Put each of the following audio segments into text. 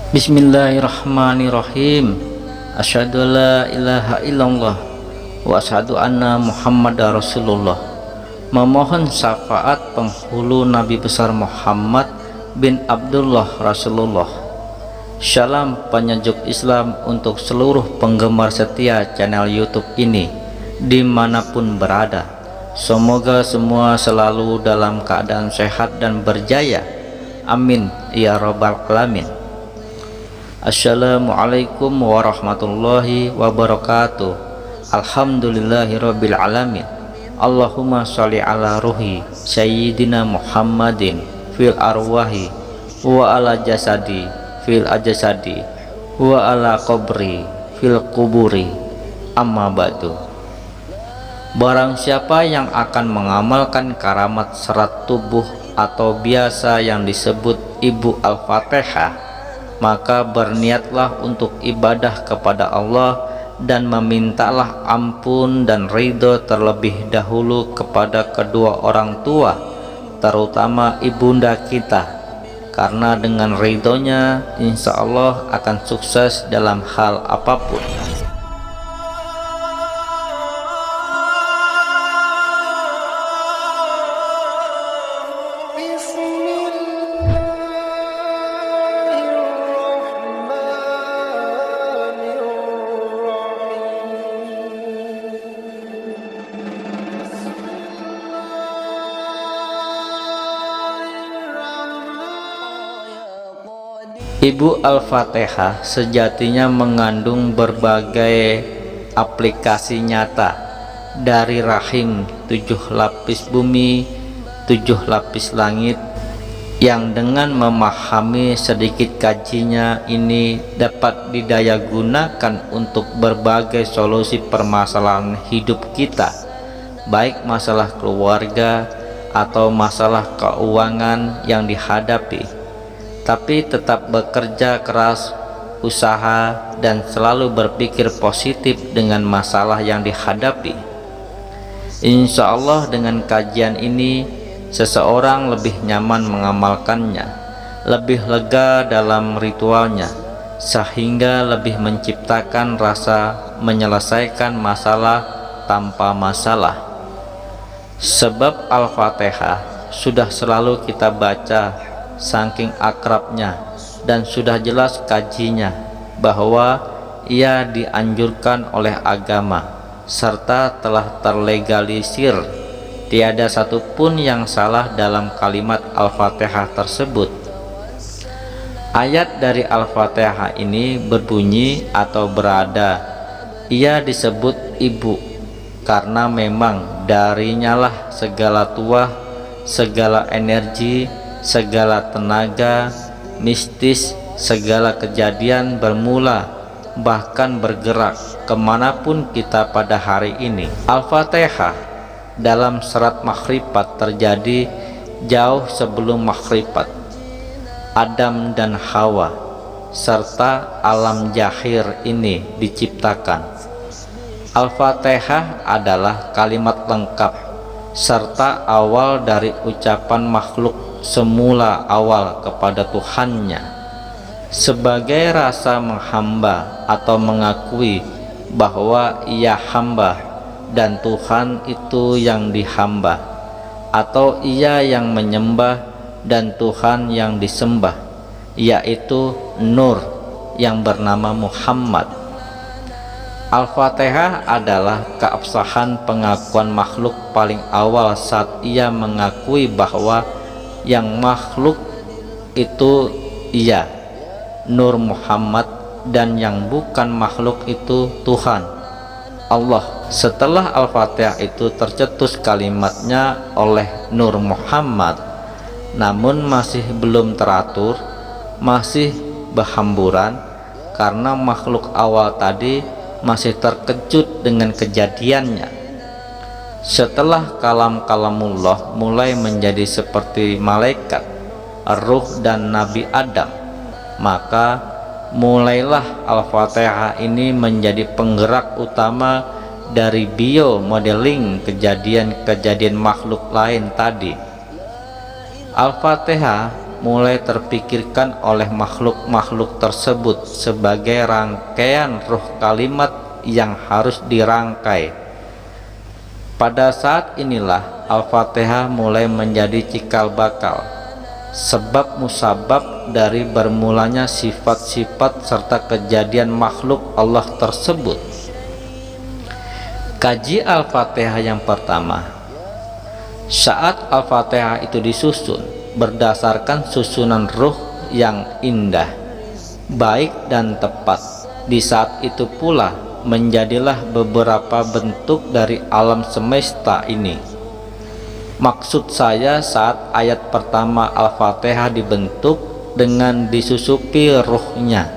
Bismillahirrahmanirrahim. Asyhadu alla ilaha illallah wa asyhadu anna Muhammadar Rasulullah. Memohon syafaat penghulu Nabi besar Muhammad bin Abdullah Rasulullah. Shalom penyejuk Islam untuk seluruh penggemar setia channel YouTube ini dimanapun berada. Semoga semua selalu dalam keadaan sehat dan berjaya. Amin ya rabbal alamin. Assalamualaikum warahmatullahi wabarakatuh. Alhamdulillahirabbil alamin. Allahumma sholli ala ruhi sayyidina Muhammadin fil arwahi wa ala jasadi fil ajsadi wa ala qabri fil kuburi, amma ba'du. Barang siapa yang akan mengamalkan karamat serat tubuh atau biasa yang disebut Ibu Al-Fatihah, maka berniatlah untuk ibadah kepada Allah dan memintalah ampun dan ridho terlebih dahulu kepada kedua orang tua, terutama ibunda kita, karena dengan ridhonya insya Allah akan sukses dalam hal apapun. Ibu Al-Fatihah sejatinya mengandung berbagai aplikasi nyata, dari rahim 7 lapis bumi, 7 lapis langit, yang dengan memahami sedikit kajinya ini dapat didayagunakan untuk berbagai solusi permasalahan hidup kita, baik masalah keluarga atau masalah keuangan yang dihadapi. Tapi tetap bekerja keras, usaha, dan selalu berpikir positif dengan masalah yang dihadapi. Insya Allah dengan kajian ini seseorang lebih nyaman mengamalkannya, lebih lega dalam ritualnya, sehingga lebih menciptakan rasa menyelesaikan masalah tanpa masalah. Sebab Al-Fatihah sudah selalu kita baca saking akrabnya, dan sudah jelas kajinya bahwa ia dianjurkan oleh agama serta telah terlegalisir. Tiada satupun yang salah dalam kalimat Al-Fatihah tersebut. Ayat dari Al-Fatihah ini berbunyi atau berada, ia disebut ibu karena memang darinya lah segala tuah, segala energi, segala tenaga mistis, segala kejadian bermula bahkan bergerak kemanapun kita pada hari ini. Al-Fatihah dalam serat makhrifat terjadi jauh sebelum makhrifat Adam dan Hawa serta alam jahir ini diciptakan. Al-Fatihah adalah kalimat lengkap serta awal dari ucapan makhluk semula awal kepada Tuhannya, sebagai rasa menghamba atau mengakui bahwa ia hamba dan Tuhan itu yang dihamba, atau ia yang menyembah dan Tuhan yang disembah, yaitu Nur yang bernama Muhammad. Al-Fatihah adalah keabsahan pengakuan makhluk paling awal saat ia mengakui bahwa yang makhluk itu ia, Nur Muhammad, dan yang bukan makhluk itu Tuhan, Allah. Setelah Al-Fatihah itu tercetus kalimatnya oleh Nur Muhammad, namun masih belum teratur, masih berhamburan karena makhluk awal tadi masih terkejut dengan kejadiannya. Setelah kalamullah mulai menjadi seperti malaikat, ruh, dan Nabi Adam, maka mulailah Al-Fatihah ini menjadi penggerak utama dari biomodeling kejadian-kejadian makhluk lain tadi. Al-Fatihah mulai terpikirkan oleh makhluk-makhluk tersebut sebagai rangkaian ruh kalimat yang harus dirangkai. Pada saat inilah Al-Fatihah mulai menjadi cikal bakal, sebab musabab dari bermulanya sifat-sifat serta kejadian makhluk Allah tersebut. Kaji Al-Fatihah yang pertama. Saat Al-Fatihah itu disusun berdasarkan susunan ruh yang indah, baik dan tepat. Di saat itu pula menjadilah beberapa bentuk dari alam semesta ini. Maksud saya saat ayat pertama Al-Fatihah dibentuk dengan disusupi ruhnya,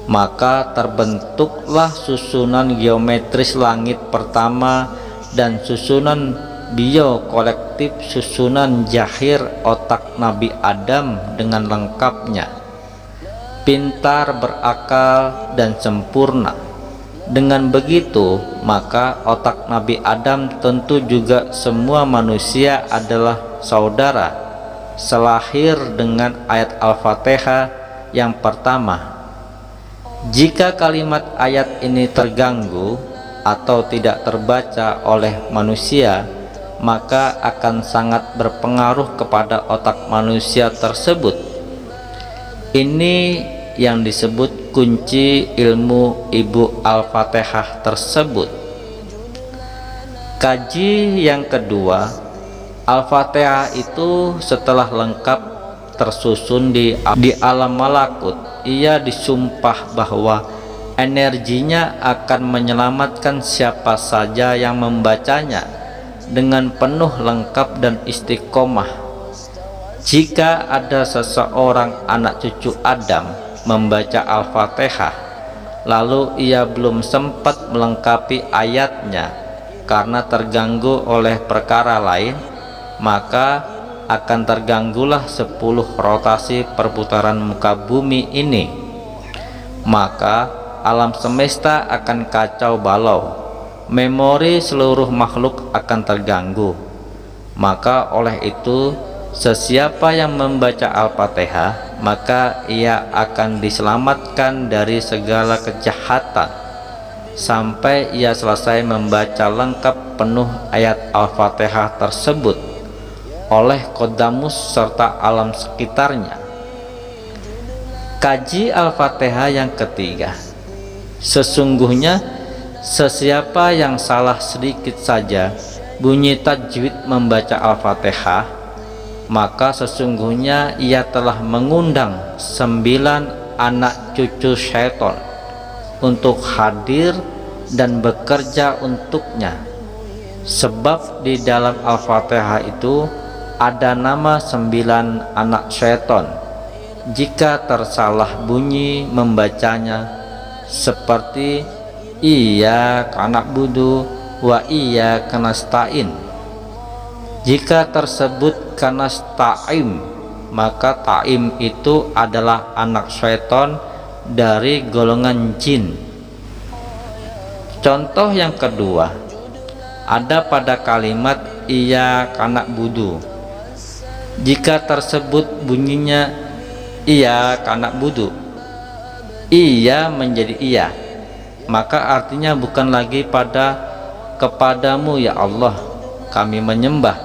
maka terbentuklah susunan geometris langit pertama dan susunan biokolektif susunan zahir otak Nabi Adam dengan lengkapnya, pintar, berakal, dan sempurna. Dengan begitu, maka otak Nabi Adam tentu juga semua manusia adalah saudara, selahir dengan ayat Al-Fatihah yang pertama. Jika kalimat ayat ini terganggu atau tidak terbaca oleh manusia, maka akan sangat berpengaruh kepada otak manusia tersebut. Ini yang disebut kunci ilmu Ibu Al-Fatihah tersebut. Kaji yang kedua, Al-Fatihah itu setelah lengkap tersusun di alam malakut, ia disumpah bahwa energinya akan menyelamatkan siapa saja yang membacanya dengan penuh lengkap dan istiqomah. Jika ada seseorang anak cucu Adam membaca Al-Fatihah lalu ia belum sempat melengkapi ayatnya karena terganggu oleh perkara lain, maka akan terganggulah 10 rotasi perputaran muka bumi ini. Maka alam semesta akan kacau balau, memori seluruh makhluk akan terganggu. Maka oleh itu, sesiapa yang membaca Al-Fatihah, maka ia akan diselamatkan dari segala kejahatan sampai ia selesai membaca lengkap penuh ayat Al-Fatihah tersebut oleh Qodamus serta alam sekitarnya. Kaji Al-Fatihah yang ketiga. Sesungguhnya sesiapa yang salah sedikit saja bunyi tajwid membaca Al-Fatihah, maka sesungguhnya ia telah mengundang 9 anak cucu syaitan untuk hadir dan bekerja untuknya. Sebab di dalam Al-Fatihah itu ada nama 9 anak syaitan. Jika tersalah bunyi membacanya, seperti iyyaka na'budu wa iyyaka nasta'in. Jika tersebut kanasta'im, maka ta'im itu adalah anak syaitan dari golongan jin. Contoh yang kedua ada pada kalimat iyyaka na'budu. Jika tersebut bunyinya iyyaka na'budu, iya menjadi iya, maka artinya bukan lagi kepadamu ya Allah kami menyembah,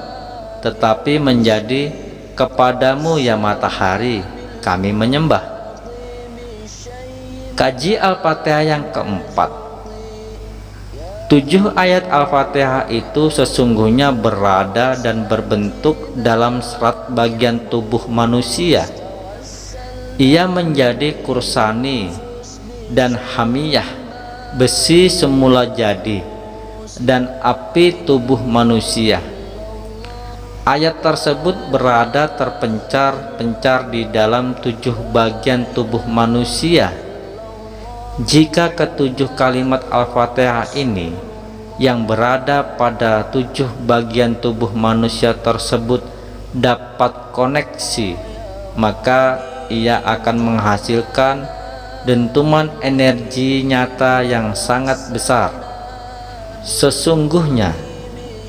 tetapi menjadi kepadamu ya matahari kami menyembah. Kaji Al-Fatihah yang keempat. 7 ayat Al-Fatihah itu sesungguhnya berada dan berbentuk dalam serat bagian tubuh manusia. Ia menjadi kursani dan hamiyah, besi semula jadi, dan api tubuh manusia. Ayat tersebut berada terpencar-pencar di dalam 7 bagian tubuh manusia. Jika ke-7 kalimat Al-Fatihah ini yang berada pada 7 bagian tubuh manusia tersebut dapat koneksi, maka ia akan menghasilkan dentuman energi nyata yang sangat besar. Sesungguhnya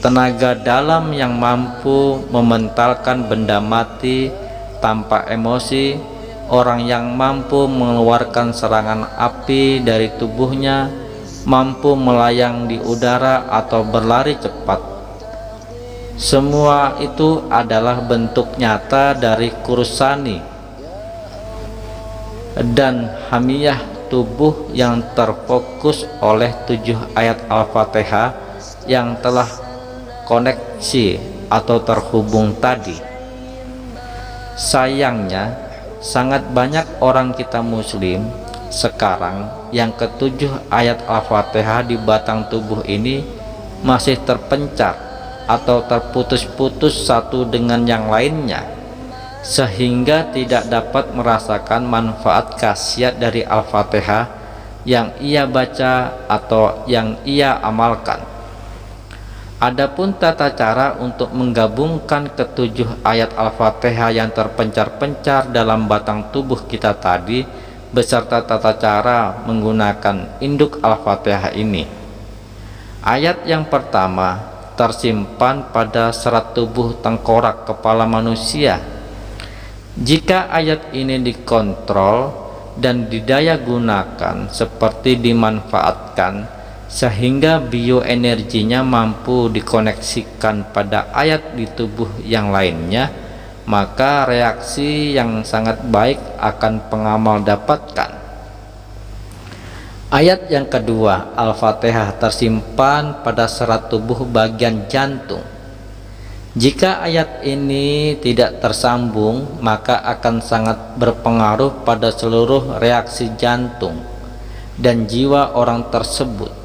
tenaga dalam yang mampu mementalkan benda mati tanpa emosi, orang yang mampu mengeluarkan serangan api dari tubuhnya, mampu melayang di udara atau berlari cepat. Semua itu adalah bentuk nyata dari kursani dan hamiyah tubuh yang terfokus oleh 7 ayat Al-Fatihah yang telah koneksi atau terhubung tadi. Sayangnya, sangat banyak orang kita muslim sekarang yang ke-7 ayat Al-Fatihah di batang tubuh ini masih terpencar atau terputus-putus satu dengan yang lainnya, sehingga tidak dapat merasakan manfaat khasiat dari Al-Fatihah yang ia baca atau yang ia amalkan. Adapun tata cara untuk menggabungkan ke-7 ayat Al-Fatihah yang terpencar-pencar dalam batang tubuh kita tadi beserta tata cara menggunakan induk Al-Fatihah ini. Ayat yang pertama tersimpan pada serat tubuh tengkorak kepala manusia. Jika ayat ini dikontrol dan didaya gunakan seperti dimanfaatkan sehingga bioenerginya mampu dikoneksikan pada ayat di tubuh yang lainnya, maka reaksi yang sangat baik akan pengamal dapatkan. Ayat yang kedua, Al-Fatihah tersimpan pada serat tubuh bagian jantung. Jika ayat ini tidak tersambung, maka akan sangat berpengaruh pada seluruh reaksi jantung dan jiwa orang tersebut.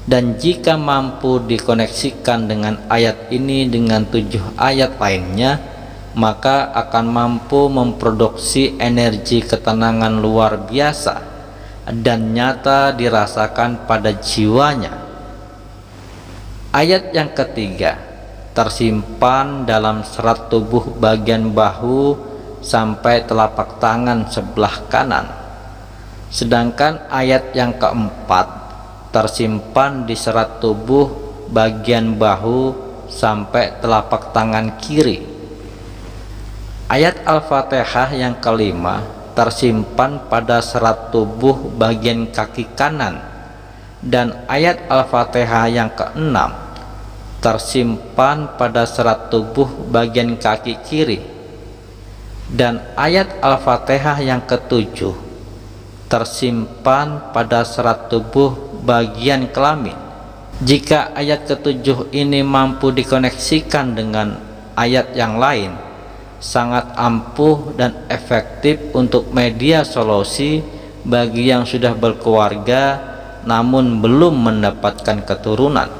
Dan jika mampu dikoneksikan dengan ayat ini dengan 7 ayat lainnya, maka akan mampu memproduksi energi ketenangan luar biasa dan nyata dirasakan pada jiwanya. Ayat yang ketiga tersimpan dalam serat tubuh bagian bahu sampai telapak tangan sebelah kanan, sedangkan ayat yang keempat tersimpan di serat tubuh bagian bahu sampai telapak tangan kiri. Ayat Al-Fatihah yang kelima tersimpan pada serat tubuh bagian kaki kanan, dan ayat Al-Fatihah yang keenam tersimpan pada serat tubuh bagian kaki kiri, dan ayat Al-Fatihah yang ketujuh tersimpan pada serat tubuh bagian kelamin. Jika ayat ketujuh ini mampu dikoneksikan dengan ayat yang lain, sangat ampuh dan efektif untuk media solusi bagi yang sudah berkeluarga namun belum mendapatkan keturunan.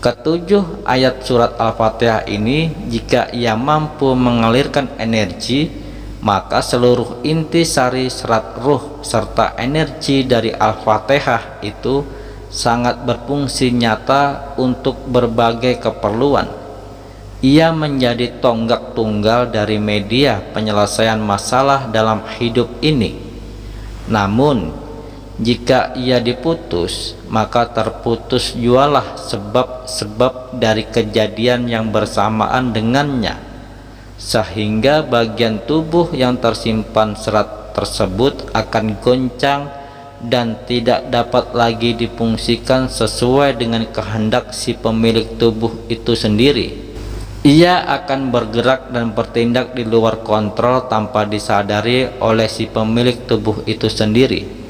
Ketujuh ayat surat Al-Fatihah ini, jika ia mampu mengalirkan energi, maka seluruh inti sari serat ruh serta energi dari Al-Fatihah itu sangat berfungsi nyata untuk berbagai keperluan. Ia menjadi tonggak tunggal dari media penyelesaian masalah dalam hidup ini. Namun, jika ia diputus, maka terputus jualah sebab-sebab dari kejadian yang bersamaan dengannya, sehingga bagian tubuh yang tersimpan serat tersebut akan goncang dan tidak dapat lagi difungsikan sesuai dengan kehendak si pemilik tubuh itu sendiri. Ia akan bergerak dan bertindak di luar kontrol tanpa disadari oleh si pemilik tubuh itu sendiri.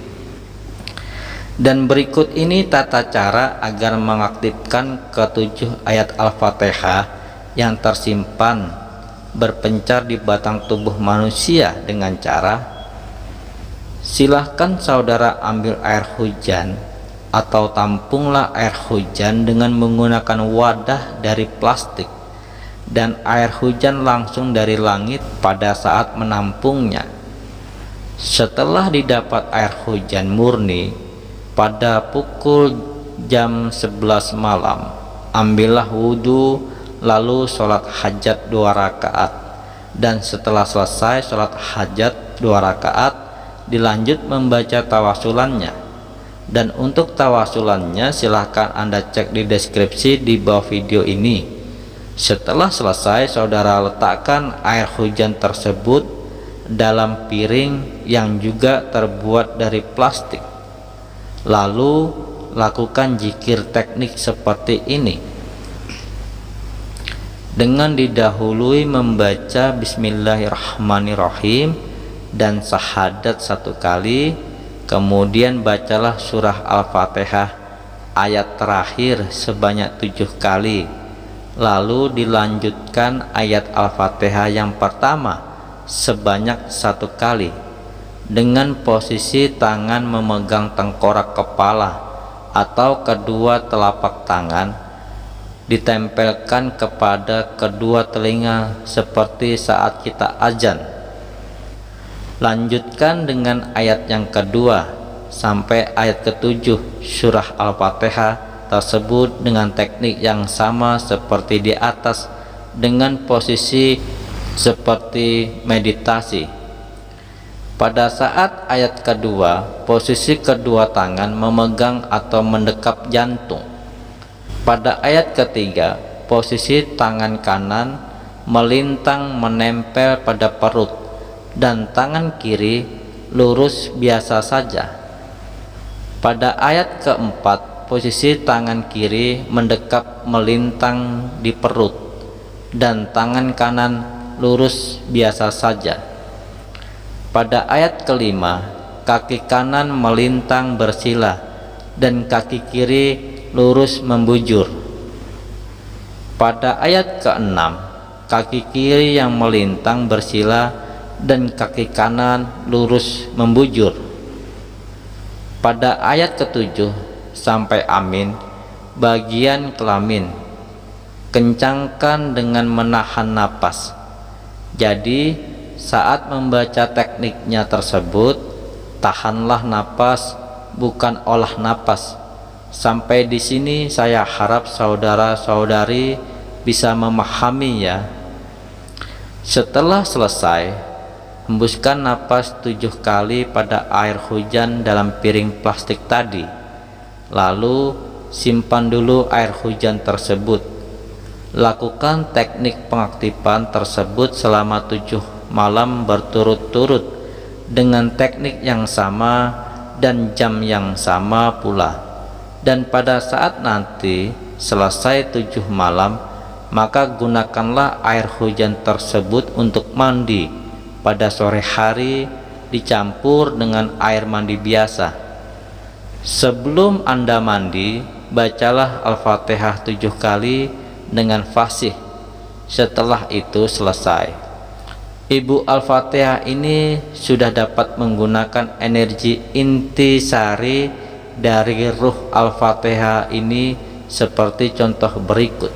Dan berikut ini tata cara agar mengaktifkan ke-7 ayat Al-Fatihah yang tersimpan berpencar di batang tubuh manusia dengan cara: silahkan saudara ambil air hujan atau tampunglah air hujan dengan menggunakan wadah dari plastik, dan air hujan langsung dari langit pada saat menampungnya. Setelah didapat air hujan murni pada pukul jam 11 malam, ambillah wudhu lalu sholat hajat 2 rakaat, dan setelah selesai sholat hajat 2 rakaat dilanjut membaca tawasulannya. Dan untuk tawasulannya silahkan Anda cek di deskripsi di bawah video ini. Setelah selesai, saudara letakkan air hujan tersebut dalam piring yang juga terbuat dari plastik. Lalu lakukan zikir teknik seperti ini, dengan didahului membaca Bismillahirrahmanirrahim dan syahadat 1 kali. Kemudian bacalah surah Al-Fatihah ayat terakhir sebanyak 7 kali. Lalu dilanjutkan ayat Al-Fatihah yang pertama sebanyak 1 kali, dengan posisi tangan memegang tengkorak kepala atau kedua telapak tangan ditempelkan kepada kedua telinga seperti saat kita azan. Lanjutkan dengan ayat yang kedua sampai ayat ke-7 surah Al-Fatihah tersebut dengan teknik yang sama seperti di atas, dengan posisi seperti meditasi. Pada saat ayat kedua, posisi kedua tangan memegang atau mendekap jantung. Pada ayat ketiga, posisi tangan kanan melintang menempel pada perut dan tangan kiri lurus biasa saja. Pada ayat keempat, posisi tangan kiri mendekap melintang di perut dan tangan kanan lurus biasa saja. Pada ayat kelima, kaki kanan melintang bersila dan kaki kiri lurus membujur. Pada ayat keenam, kaki kiri yang melintang bersila dan kaki kanan lurus membujur. Pada ayat ketujuh sampai amin, bagian kelamin kencangkan dengan menahan napas. Jadi saat membaca tekniknya tersebut, tahanlah napas, bukan olah napas. Sampai di sini saya harap saudara-saudari bisa memahami ya. Setelah selesai, hembuskan napas 7 kali pada air hujan dalam piring plastik tadi. Lalu simpan dulu air hujan tersebut. Lakukan teknik pengaktifan tersebut selama 7 malam berturut-turut dengan teknik yang sama dan jam yang sama pula. Dan pada saat nanti selesai 7 malam, maka gunakanlah air hujan tersebut untuk mandi pada sore hari, dicampur dengan air mandi biasa. Sebelum Anda mandi, bacalah Al-Fatihah 7 kali dengan fasih. Setelah itu selesai, Ibu Al-Fatihah ini sudah dapat menggunakan energi intisari dari ruh Al-Fatihah ini seperti contoh berikut.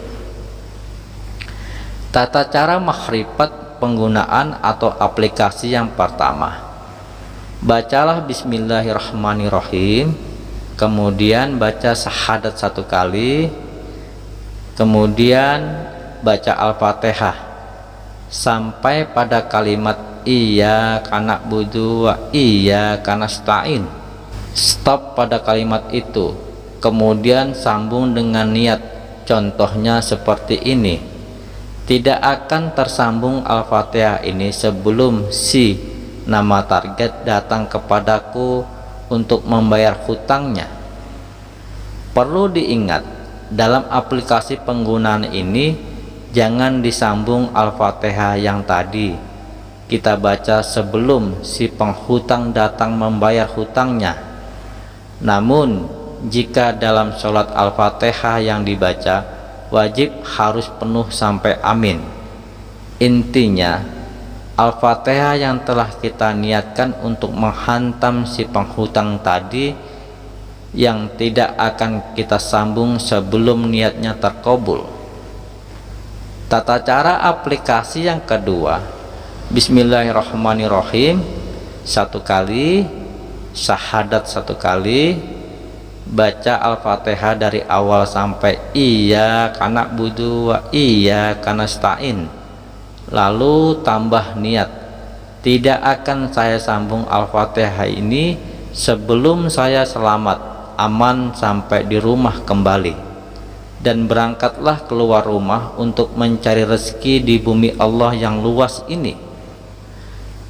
Tata cara makrifat penggunaan atau aplikasi yang pertama, bacalah Bismillahirrahmanirrahim, kemudian baca syahadat 1 kali, kemudian baca Al-Fatihah sampai pada kalimat iyyaka na'budu wa iyyaka nasta'in. Stop pada kalimat itu, kemudian sambung dengan niat. Contohnya seperti ini. Tidak akan tersambung Al-Fatihah ini sebelum si nama target datang kepadaku untuk membayar hutangnya. Perlu diingat, dalam aplikasi penggunaan ini jangan disambung Al-Fatihah yang tadi kita baca sebelum si penghutang datang membayar hutangnya. Namun jika dalam sholat Al-Fatihah yang dibaca, wajib harus penuh sampai amin. Intinya, Al-Fatihah yang telah kita niatkan untuk menghantam si penghutang tadi yang tidak akan kita sambung sebelum niatnya terkabul. Tata cara aplikasi yang kedua, Bismillahirrahmanirrahim 1 kali, syahadat 1 kali, baca Al-Fatihah dari awal sampai iyyaka na'budu wa iyyaka nasta'in. Lalu tambah niat, tidak akan saya sambung Al-Fatihah ini sebelum saya selamat aman sampai di rumah kembali. dan berangkatlah keluar rumah untuk mencari rezeki di bumi Allah yang luas ini.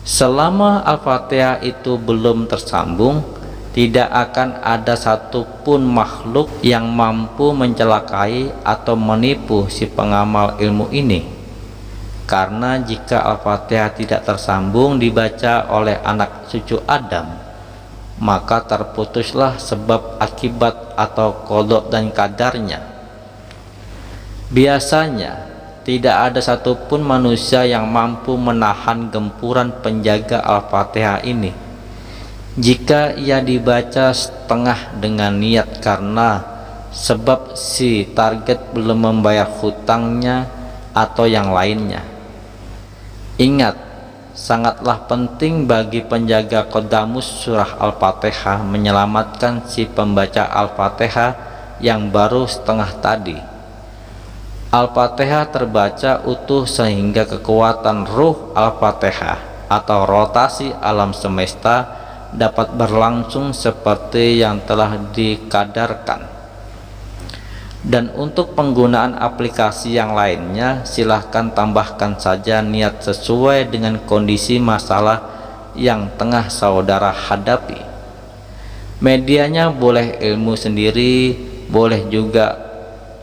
Selama Al-Fatihah itu belum tersambung, tidak akan ada satupun makhluk yang mampu mencelakai atau menipu si pengamal ilmu ini. Karena jika Al-Fatihah tidak tersambung dibaca oleh anak cucu Adam, maka terputuslah sebab akibat atau qada dan kadarnya. Biasanya tidak ada satupun manusia yang mampu menahan gempuran penjaga Al-Fatihah ini. Jika ia dibaca setengah dengan niat karena sebab si target belum membayar hutangnya atau yang lainnya. Ingat, sangatlah penting bagi penjaga Qadamus surah Al-Fatihah menyelamatkan si pembaca Al-Fatihah yang baru setengah tadi. Al-Fatihah terbaca utuh sehingga kekuatan ruh Al-Fatihah atau rotasi alam semesta dapat berlangsung seperti yang telah dikadarkan. Dan untuk penggunaan aplikasi yang lainnya, silahkan tambahkan saja niat sesuai dengan kondisi masalah yang tengah saudara hadapi. Medianya boleh ilmu sendiri, boleh juga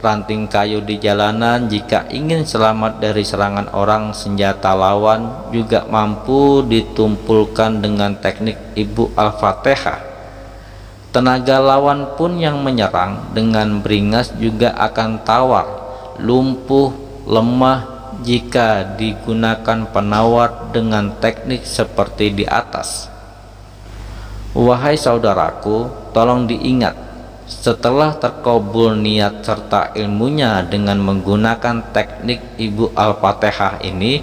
ranting kayu di jalanan. Jika ingin selamat dari serangan orang, senjata lawan juga mampu ditumpulkan dengan teknik Ibu Al-Fatihah. Tenaga lawan pun yang menyerang dengan beringas juga akan tawar, lumpuh, lemah jika digunakan penawar dengan teknik seperti di atas. Wahai saudaraku, tolong diingat, setelah terkabul niat serta ilmunya dengan menggunakan teknik Ibu Al-Fatihah ini,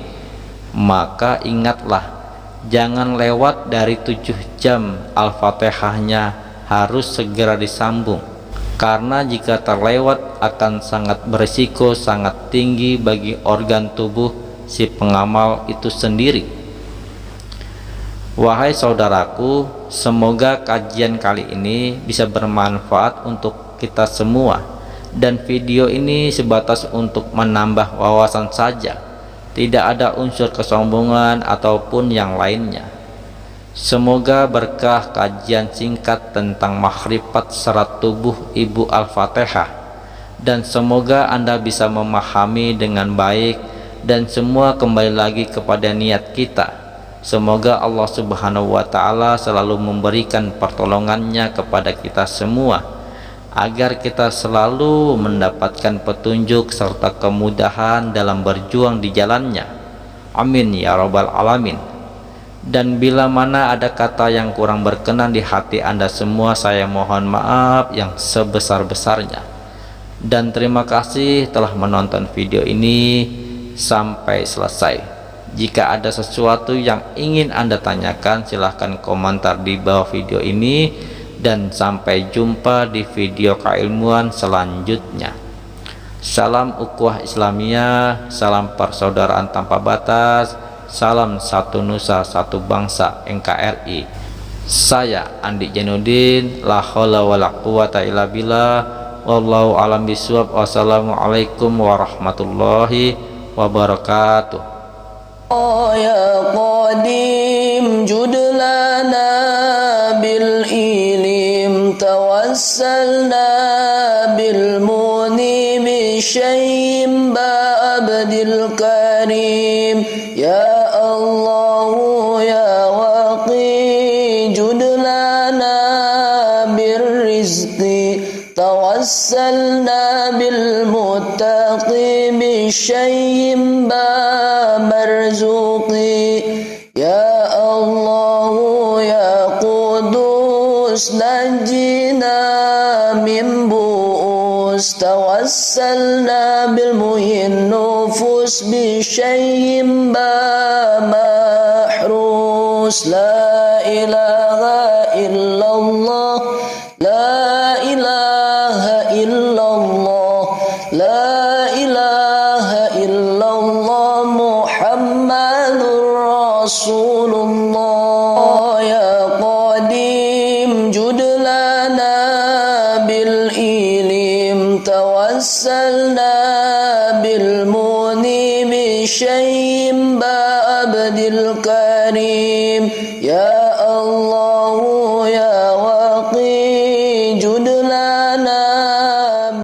maka ingatlah, jangan lewat dari 7 jam Al-Fatihahnya harus segera disambung, karena jika terlewat akan sangat berisiko sangat tinggi bagi organ tubuh si pengamal itu sendiri. Wahai saudaraku, semoga kajian kali ini bisa bermanfaat untuk kita semua, dan video ini sebatas untuk menambah wawasan saja, tidak ada unsur kesombongan ataupun yang lainnya. Semoga berkah kajian singkat tentang makrifat serat tubuh Ibu Al-Fatihah, dan semoga Anda bisa memahami dengan baik, dan semua kembali lagi kepada niat kita. Semoga Allah Subhanahu wa Ta'ala selalu memberikan pertolongannya kepada kita semua, agar kita selalu mendapatkan petunjuk serta kemudahan dalam berjuang di jalannya. Amin ya rabbal alamin. Dan bila mana ada kata yang kurang berkenan di hati Anda semua, saya mohon maaf yang sebesar-besarnya. Dan terima kasih telah menonton video ini sampai selesai. Jika ada sesuatu yang ingin Anda tanyakan, silahkan komentar di bawah video ini. Dan sampai jumpa di video keilmuan selanjutnya. Salam ukhuwah Islamiyah, salam persaudaraan tanpa batas, salam satu nusa satu bangsa NKRI. Saya Andi Jainuddin, la haula wala quwata illa billah, wallahu alam bisawab. Wassalamualaikum warahmatullahi wabarakatuh. Ya qadim judlana bil ilim, tawassalna bil munib syaim ba abdil karim. Ya Allah ya waqi judlana birrizqi, tawassalna bil muttaqi bisyayyin ba marzuqi. Ya Allah ya Qudus najina min bu'us, tawassalna bil muhin nufus bisyayyin ba mahrus. La ilaha illallah, la ilaha illallah, la ilaha illallah, Muhammadur Rasulullah. Ya qadim judlana bil ilim, tawassalna الله يا واقي جد لنا